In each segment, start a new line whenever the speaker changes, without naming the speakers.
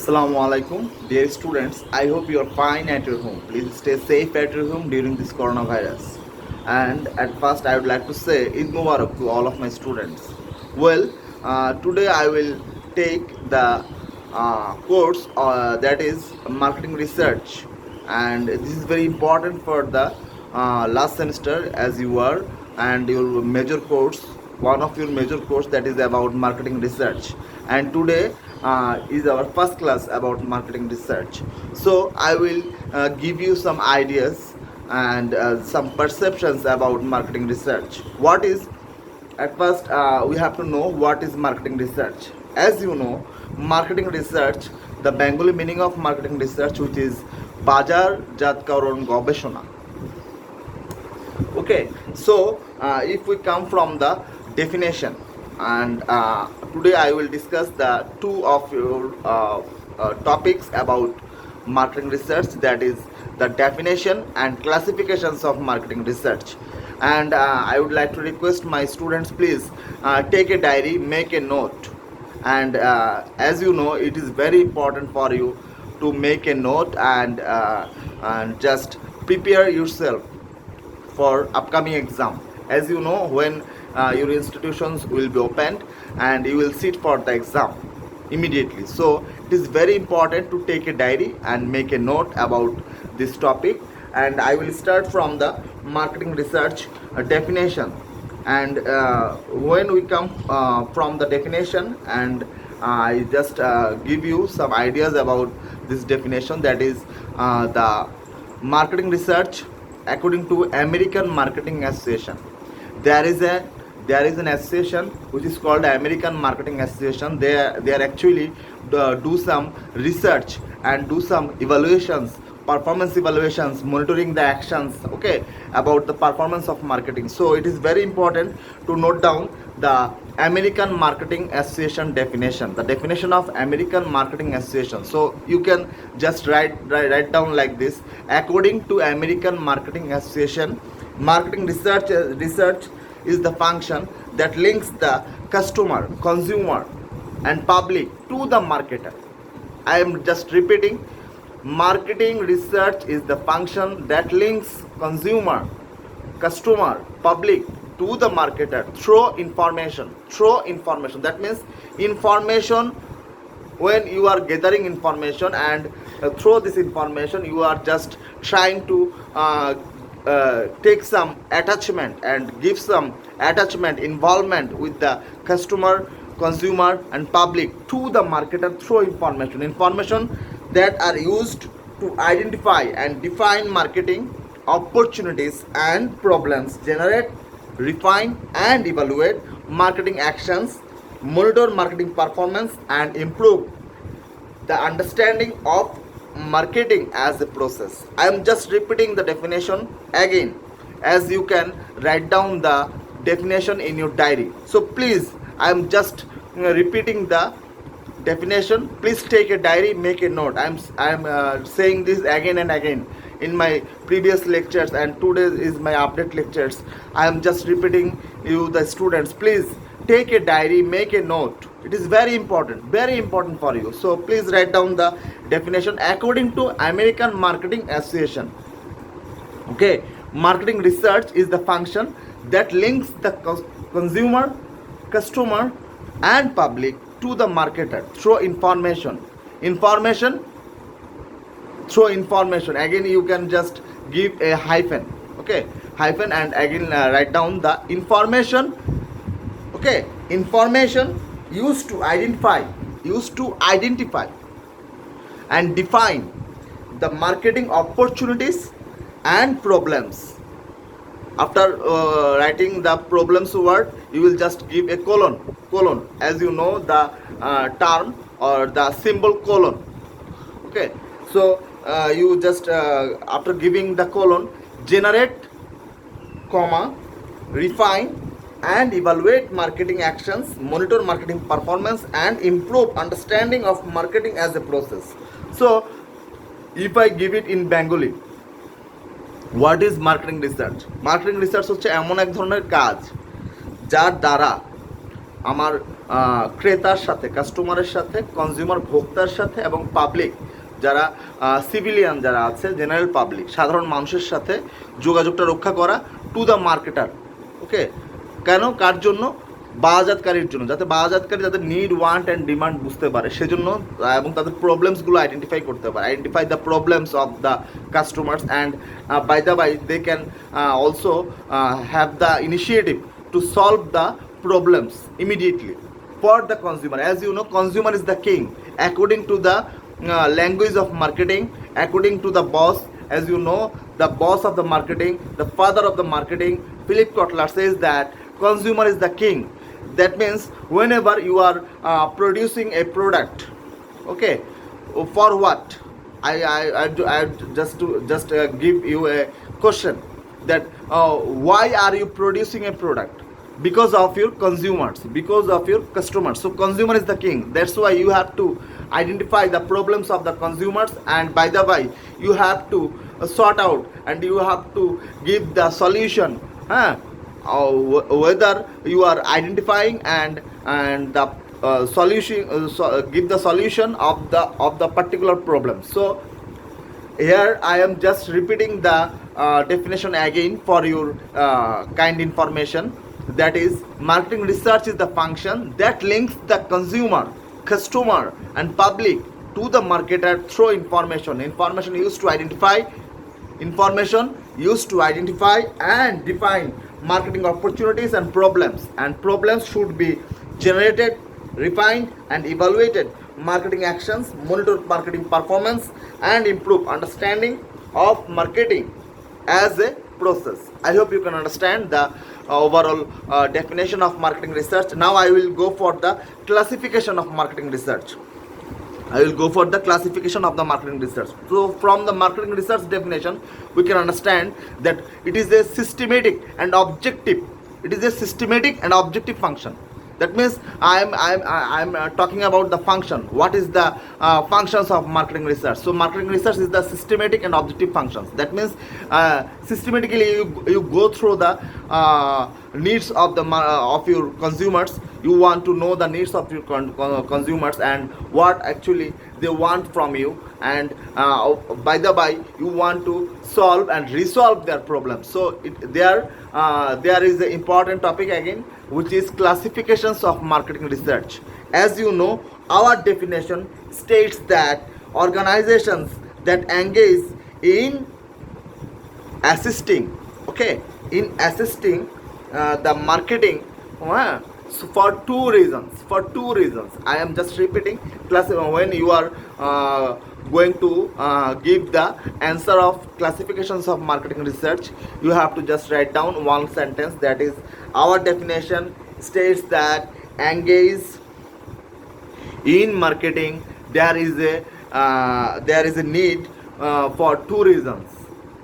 Assalamu alaikum, dear students. I hope you are fine at your home. Please stay safe at your home during this coronavirus. And at first, I would like to say Eid Mubarak to all of my students. Well, today I will take the course that is marketing research, and this is very important for the last semester as you are, and your major course, one of your major course that is about marketing research. And today is our first class about marketing research. So I will give you some ideas and some perceptions about marketing research. What is, at first we have to know what is marketing research. As you know, marketing research, the Bengali meaning of marketing research, which is বাজার জাতকরণ গবেষণা. Okay, so if we come from the definition, and today I will discuss the two of your topics about marketing research, that is the definition and classifications of marketing research. And I would like to request my students, please take a diary, make a note. And as you know, it is very important for you to make a note and just prepare yourself for upcoming exam. As you know, when your institutions will be opened and you will sit for the exam immediately, so it is very important to take a diary and make a note about this topic. And I will start from the marketing research definition. And when we come from the definition, and I just give you some ideas about this definition, that is the marketing research according to American Marketing Association. There is an association which is called American Marketing Association. They are actually do some research and do some evaluations, performance evaluations, monitoring the actions, okay, about the performance of marketing. So it is very important to note down the American Marketing Association definition, the definition of American Marketing Association. So you can just write down like this: according to American Marketing Association, marketing research is the function that links the customer, consumer and public to the marketer. I am just repeating: marketing research is the function that links consumer, customer, public to the marketer through information. That means information, when you are gathering information, and through this information you are just trying to take some attachment and give some attachment, involvement with the customer, consumer and public to the marketer through information that are used to identify and define marketing opportunities and problems, generate, refine and evaluate marketing actions, monitor marketing performance and improve the understanding of marketing as a process. I am just repeating the definition again, as you can write down the definition in your diary. So please, I am just repeating the definition. Please take a diary, make a note. I am saying this again and again in my previous lectures, and today is my update lectures. I am just repeating you, the students. Please take a diary, make a note. It is very important for you. So please write down the definition according to American Marketing Association. Okay, marketing research is the function that links the consumer, customer and public to the marketer through information. Again, you can just give a hyphen, okay, hyphen, and again write down the information. Okay, information used to identify and define the marketing opportunities and problems. After writing the problems word, you will just give a colon. As you know, the term or the symbol colon. Okay, so you just after giving the colon, generate, comma, refine and evaluate marketing actions, monitor marketing performance and improve understanding of marketing as a process. So if I give it in Bengali, what is marketing research? Marketing research হচ্ছে এমন এক ধরনের কাজ যার দ্বারা আমার ক্রেতার সাথে, কাস্টমারের সাথে, কনজিউমার ভোক্তার সাথে এবং পাবলিক যারা সিভিলিয়ান যারা আছে, জেনারেল পাবলিক সাধারণ মানুষের সাথে যোগাযোগটা রক্ষা করা টু দ্য মার্কেটার। ওকে, কেন, কার জন্য? বাজারকারীর জন্য, যাতে বাজারকারী তাদের নিড, ওয়ান্ট অ্যান্ড ডিমান্ড বুঝতে পারে সেজন্য, এবং তাদের প্রবলেমসগুলো আইডেন্টিফাই করতে পারে, identify the problems of the customers, and by the by they can also have the initiative to solve the problems immediately for the consumer. As you know, consumer is the king according to the language of marketing, according to the boss. As you know, the boss of the marketing, the father of the marketing, Philip Kotler, says that consumer is the king. That means whenever you are producing a product, okay, for what? I just give you a question that why are you producing a product? Because of your consumers, because of your customers. So consumer is the king. That's why you have to identify the problems of the consumers, and by the way you have to sort out and you have to give the solution, whether you are identifying and the solution, give the solution of the particular problem. So here I am just repeating the definition again for your kind information. That is, marketing research is the function that links the consumer, customer and public to the marketer through information used to identify and define marketing opportunities and problems should be generated, refined and evaluated. Marketing actions monitor marketing performance and improve understanding of marketing as a process. I hope you can understand the overall definition of marketing research. Now I will go for the classification of marketing research. The marketing research. So from the marketing research definition, we can understand that it is a systematic and objective function. That means I'm talking about the function. What is the functions of marketing research? So marketing research is the systematic and objective functions. That means systematically you go through the needs of your consumers. You want to know the needs of your consumers and what actually they want from you, and by the by you want to solve and resolve their problems. So there is an important topic again, which is classifications of marketing research. As you know, our definition states that organizations that engage in assisting the marketing, so for two reasons. I am just repeating. When you are going to give the answer of classifications of marketing research, you have to just write down one sentence. That is, our definition states that engage in marketing, there is a need for two reasons.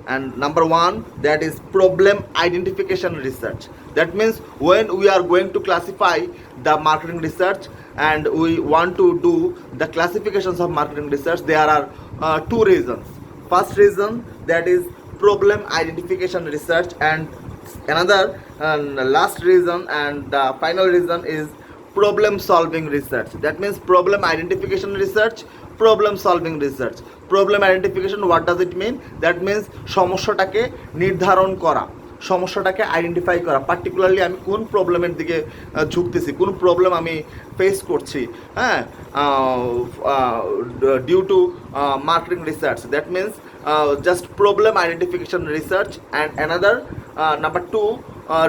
And number one, that is problem identification research. That means when we are going to classify the marketing research and we want to do the classifications of marketing research, there are two reasons. First reason, that is problem identification research, and another last reason and the final reason is problem solving research. That means problem identification research, problem solving research. Problem identification, what does it mean? That means সমস্যাটাকে নির্ধারণ করা, সমস্যাটাকে identify করা, particularly আমি কোন প্রবলেমের দিকে ঝুঁকতেছি, কোন problem আমি face করছি, due to marketing research. That means just problem identification research. And another number two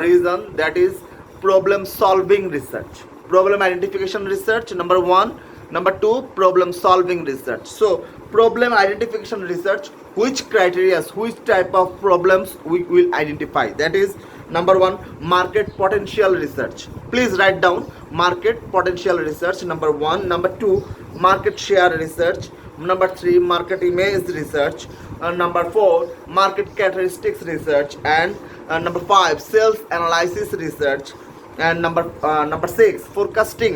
reason, that is problem solving research. Problem identification research, number one. Number two, problem solving research. So problem identification research, which criteria, which type of problems we will identify? That is, number one, market potential research. Please write down market potential research, number one. Number two, market share research. Number three, market image research. Number four, market characteristics research. And number five, sales analysis research. And number six, forecasting.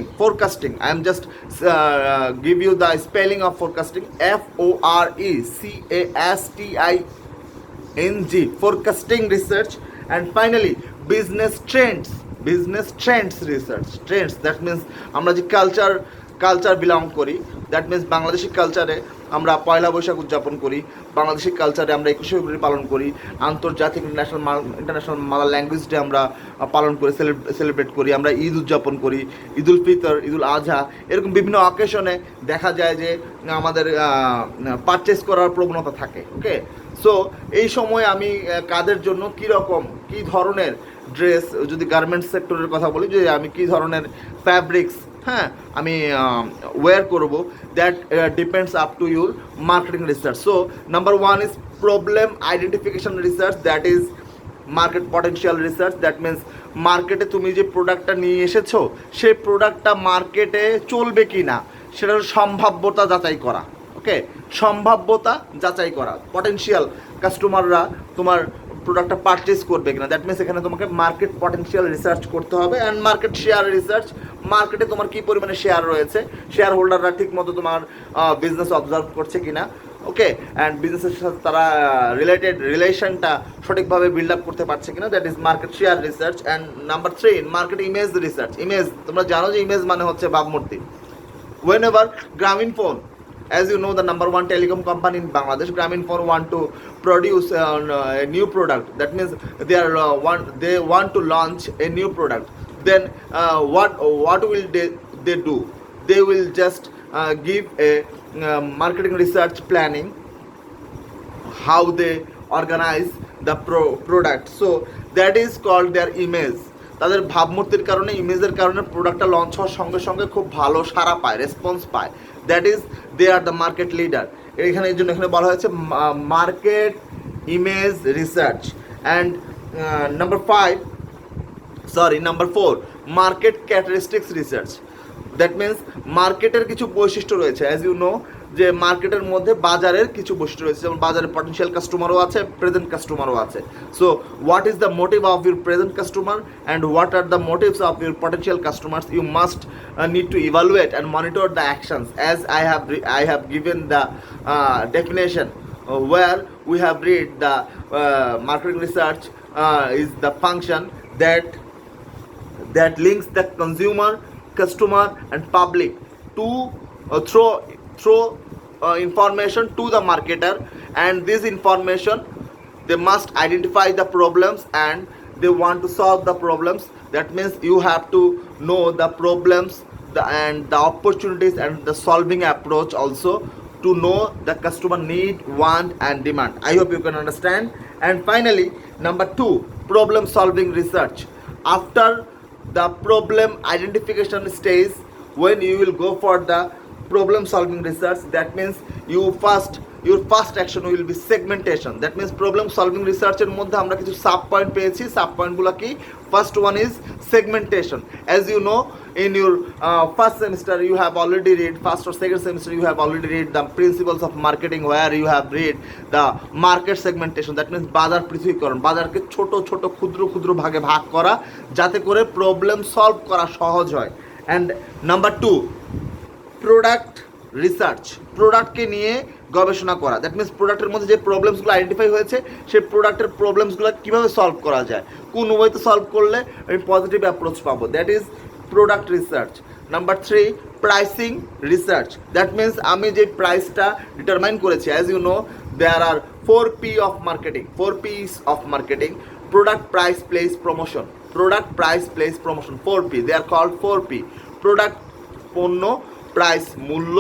I am just give you the spelling of forecasting. FORECASTING, forecasting research. And finally, business trends business Trends research. Trends that means আমরা যে culture belong করি, that means Bangladeshi কালচারে আমরা পয়লা বৈশাখ উদযাপন করি, বাংলাদেশি কালচারে আমরা 21শে ফেব্রুয়ারি পালন করি, আন্তর্জাতিক ইন্টারন্যাশনাল মাদার ল্যাঙ্গুয়েজ ডে আমরা পালন করি, সেলিব্রেট করি, আমরা ঈদ উদযাপন করি, ঈদুল ফিতর, ঈদুল আজহা, এরকম বিভিন্ন অকেশনে দেখা যায় যে আমাদের পারচেস করার প্রবণতা থাকে। ওকে, সো এই সময় আমি কাদের জন্য কীরকম কী ধরনের ড্রেস, যদি গার্মেন্টস সেক্টরের কথা বলি, যে আমি কী ধরনের ফ্যাব্রিক্স হ্যাঁ আমি ওয়্যার করব, that depends up to your marketing research. So number one is problem identification research, that is market potential research. That means মার্কেটে তুমি যে প্রোডাক্টটা নিয়ে এসেছো সেই প্রোডাক্টটা মার্কেটে চলবে কি না সেটার সম্ভাব্যতা যাচাই করা। ওকে, সম্ভাব্যতা যাচাই করা, পটেনশিয়াল কাস্টমাররা তোমার প্রোডাক্টটা পারচেস করবে কিনা, দ্যাট মিনস এখানে তোমাকে মার্কেট পটেনশিয়াল রিসার্চ করতে হবে। অ্যান্ড মার্কেট শেয়ার রিসার্চ, মার্কেটে তোমার কী পরিমাণে শেয়ার রয়েছে, শেয়ার হোল্ডাররা ঠিকমতো তোমার বিজনেস অবজার্ভ করছে কিনা। ওকে, অ্যান্ড বিজনেসের সাথে তারা রিলেশনটা সঠিকভাবে বিল্ড আপ করতে পারছে কিনা, that is market share research. And number three, market image research. Image, তোমরা জানো যে ইমেজ মানে হচ্ছে ভাবমূর্তি। Whenever Grameenphone, as you know, the number one telecom company in Bangladesh, Grameenphone want to produce a new product. That means they want to launch a new product. Then what will they do? They will just give a marketing research planning, how they organize the product. So that is called their image. তাদের ভাবমূর্তির কারণে, ইমেজের কারণে প্রোডাক্টটা launch হওয়ার সঙ্গে সঙ্গে খুব ভালো সাড়া পায়, রেসপন্স পায়, that is they are the market leader. এখানে এই জন্য এখানে বলা হয়েছে market image research. And number four, market characteristics research. That means মার্কেটের কিছু বৈশিষ্ট্য রয়েছে, অ্যাজ ইউ নো যে মার্কেটের মধ্যে বাজারের কিছু বৈশিষ্ট্য রয়েছে, যেমন বাজারে পটেনশিয়াল কাস্টমারও আছে, প্রেজেন্ট কাস্টমারও আছে। So what is the motive of your present customer and what are the motives of your potential customers, you must need to evaluate and monitor the actions, as I have given the definition where we have read the marketing research is the function that links the consumer, customer and public to throw information to the marketer, and this information they must identify the problems and they want to solve the problems. That means you have to know the problems and the opportunities and the solving approach also, to know the customer need, want and demand. I hope you can understand. And finally, number two, problem solving research. After the problem identification stage, when you will go for the problem solving research, that means your first action will be segmentation. That means problem solving research এর মধ্যে আমরা কিছু sub point পেয়েছি। Sub পয়েন্টগুলো কি? First one is segmentation. As you know, in your first semester you have already read, first or second semester you have already read the principles of marketing, where you have read the market segmentation. That means বাজার পৃথকীকরণ, বাজারকে ছোট ছোট ক্ষুদ্র ভাগে ভাগ করা যাতে করে প্রবলেম সলভ করা সহজ হয়। And number two, product research, প্রোডাক্টকে নিয়ে গবেষণা করা। দ্যাট মিনস প্রোডাক্টের মধ্যে যে প্রবলেমসগুলো আইডেন্টিফাই হয়েছে সেই প্রোডাক্টের প্রবলেমসগুলো কীভাবে সলভ করা যায়, কোন ওয়েতে সলভ করলে আমি পজিটিভ অ্যাপ্রোচ পাবো, that is product research. Number three, pricing research. That means আমি যে প্রাইসটা ডিটারমাইন করেছি, as you know there are 4P of marketing, 4Ps of marketing, product, price, place, promotion. Product, price, place, promotion, 4P, they are called 4P। Product পণ্য, price মূল্য,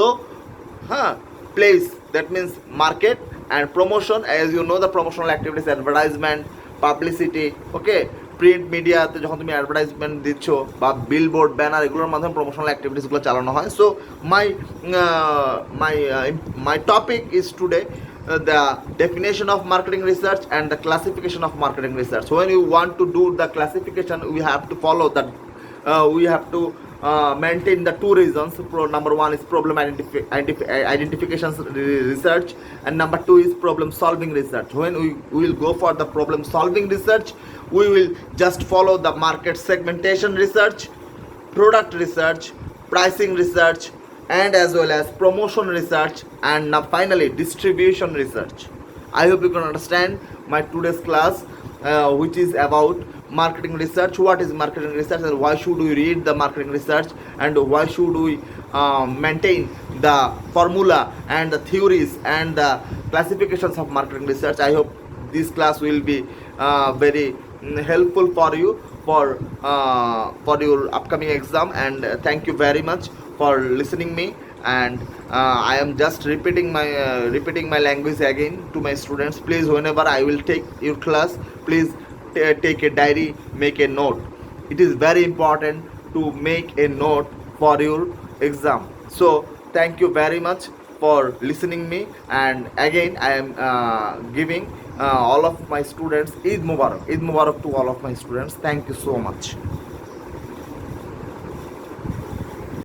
হ্যাঁ, place that means market, and promotion, as you know the promotional activities, advertisement, publicity. Okay, print মিডিয়াতে যখন তুমি advertisement দিচ্ছ বা billboard, banner, এগুলোর মাধ্যমে প্রমোশনাল অ্যাক্টিভিটিসগুলো চালানো হয়। So my topic is today the definition of marketing research and the classification of marketing research. When you want to do the classification, we have to follow that, we have to maintain the two reasons. Number one is problem identification research, and number two is problem solving research. When we will go for the problem solving research, we will just follow the market segmentation research, product research, pricing research, and as well as promotion research, and now finally distribution research. I hope you can understand my today's class, which is about marketing research, what is marketing research, and why should we read the marketing research, and why should we maintain the formula and the theories and the classifications of marketing research. I hope this class will be very helpful for you for your upcoming exam, and thank you very much for listening me. And I am just repeating my language again to my students. Please, whenever I will take your class, please take a diary, make a note. It is very important to make a note for your exam. So thank you very much for listening me, and again I am giving all of my students Eid Mubarak to all of my students. Thank you so much.